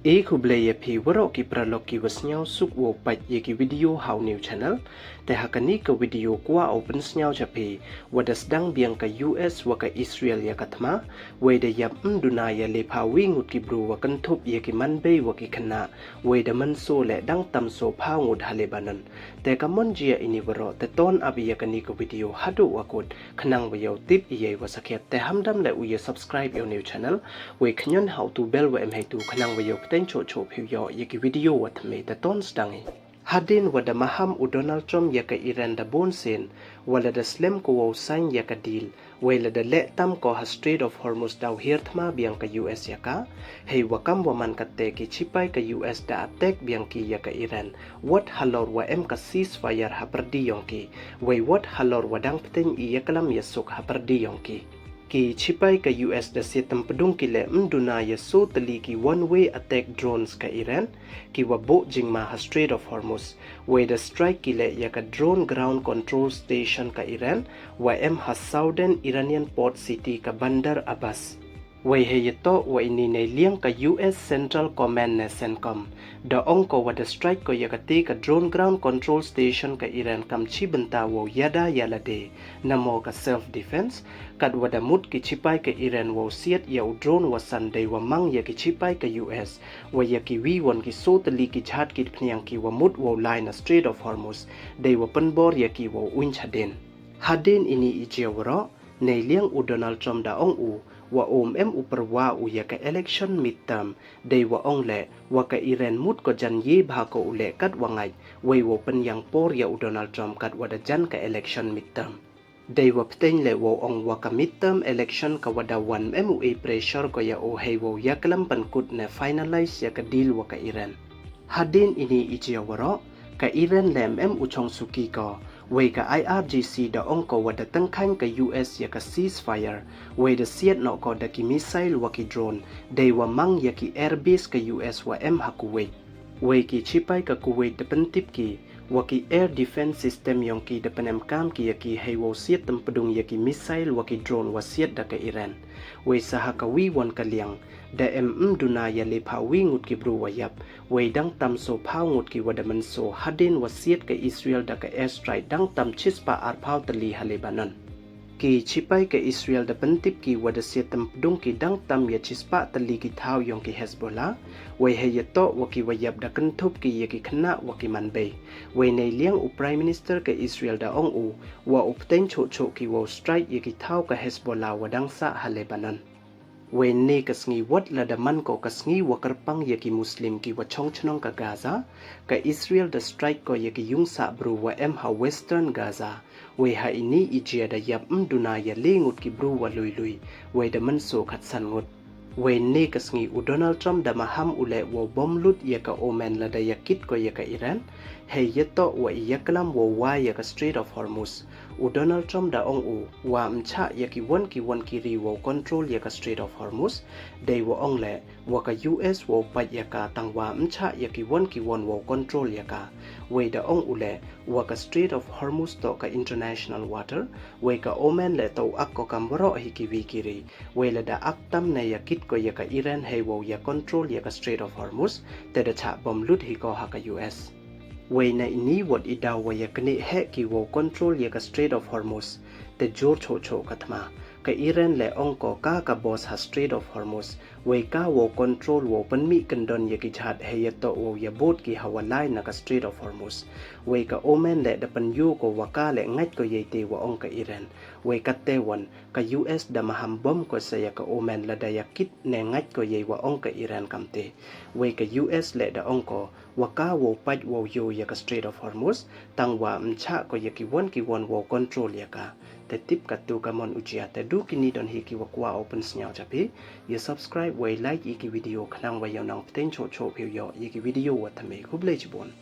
Kublaya pi warok ki praloki wasnyau suk wo pat ye ki video how new channel te hakani ka video kwa open snyau chapi wada sdang biang ka US wa ka Israel ya kathma we de yap mduna ya le pha wi ngut ki bru wa kan thup ye ki man be wa ki khana we de man so le dang tam so pha ngut hale banan te ka mon jia ini waro te ton abi ya kani ka video hadu wa kot khnang wa yo tip ye wa sakhet te hamdam le u ye subscribe your new channel we khnyon how to bell wa em hai tu khnang wa yo cho phiu yo ye ki video wa thme ta ton stangi hadin wada maham u Donald Trump ya ka Iran da bon sen wala da slem ko wo sign ya ka deal wala da le tam ko ha Strait of Hormuz daw hier thma biang ka US ya ka hei wakam wa man ka te ki chipai ka US da attack biang ki ya ka Iran what halor wa em ka ceasefire ha perdi yong ki we what halor wa dang pten i ya kalam ya suk ha perdi yong ki chipai ka US da sitam pedung ki le mduna ya so tali ki one way attack drones ka Iran ki wa bo jingma ha Strait of Hormuz we da strike ki le ya ka drone ground control station ka Iran wa em ha southern Iranian port city ka Bandar Abbas we he yeto wa ini nei liang ka US Central Command ne CENTCOM da ongko wa da strike ko ya ka te ka drone ground control station ka Iran kam chi benta wo yada yalade namo ka self defense kad wa da mut ki chipai ka Iran wo siat ya drone wa sunday wa mang ya ki chipai ka US wa ya ki wi won ki so tali ki chat ki phniang ki wa mut wo line Strait of Hormuz dei wa panbor ya ki wo win chaden hadin ini ijewro nei liang u Donald Trump da ong u wa em uperwa u ya ka election midterm dei wa ong le wa ka Iran mut ko jan ye bha ko ule kat wa ngai wei wo pen yang por ya u Donald Trump kat wa da jan ka election midterm dei wa pten le wo ong wa ka midterm election ka wa da wan mua pressure ko ya o hei wo ya kalam pan kut ne finalize ya ka deal wa ka Iran hadin ini iji waro ka Iran lem uchong suki ko we ka IRGC da ongko wa da tangkhang ka US ya ka ceasefire we da siat no ko da ki missile wa ki drone dei wa mang ya ki airbase ka US wa em ha Kuwait we ki chipai ka Kuwait da pentip ki wa ki air defense system yong ki da panem kam ki ya ki hei wo siat tam pedung ya ki missile wa ki drone wa siat da ka Iran we saha ka wi won ka liang da duna ya le pha wi ngut ki bru wa yap we dang tam so phau ngut ki wa da man so hadin wa siat ka Israel da ka airstrike dang tam chispa ar phau tali ha Lebanon ki chipai ka Israel da pentip ki wa da siat tam pedung ki dang tam ya chispa tali ki thau yong ki Hezbollah we he ya to wa ki wa yap da kan thup ki ya ki khna wa ki man be we nei liang u prime minister ka Israel da ong u wa upten cho ki wa strike ya ki thau ka Hezbollah wa dang sa ha Lebanon we ne kasngi wat la da man ko kasngi wa karpang ya ki muslim ki wa chong chnong ka Gaza ka Israel da strike ko ya ki yung sa bru wa em ha western Gaza we ha ini ijia da yap duna ya le ngut ki bru wa lui we da man so khat san ngut we ne kasngi u Donald Trump da maham ule wo bom lut ya ka omen la da ya kit ko ya ka Iran he yeto wa ya kalam wo wa ya ka Strait of Hormuz u Donald Trump da ong u wa mcha ya ki won ki ri wo control ya ka Strait of Hormuz dei wo ong le wa ka US wo pa ya ka tang wa mcha ya ki won wo control ya ka we da ong ule wa ka Strait of Hormuz to ka international water we ka omen le to ak ko kam ro hi ki wi ki ri we la da ak tam na ya kit ko ya ka Iran he wo ya control ya ka Strait of Hormuz te da cha bom lut hi ko ha ka US we na ini wat idaw wa ya kni he ki wo control ya ka Strait of Hormuz te jor cho kathma ka Iran le ongko ka boss ha Strait of Hormuz we ka wo control wo panmi kandon ya ki chat he ya to wo ya bot ki hawalai na ka Strait of Hormuz we ka omen le da pan yu ko wa ka le ngat ko ye te wa ong ka Iran we ka te won ka US da maham bom ko sa ya ka omen la da ya kit ne ngat ko ye wa ong ka Iran kamte we ka US le da ongko wa ka wo pat wo yo ya ka Strait of Hormuz tang wa mcha ko ya ki won wo control ya ka te tip ka tu ka mon ujia te du kini don hi ki wa kwa open snyao chapi ye subscribe we like iki video khnang wa yaw nang pten cho phiu yo iki video wa thame khub le chibon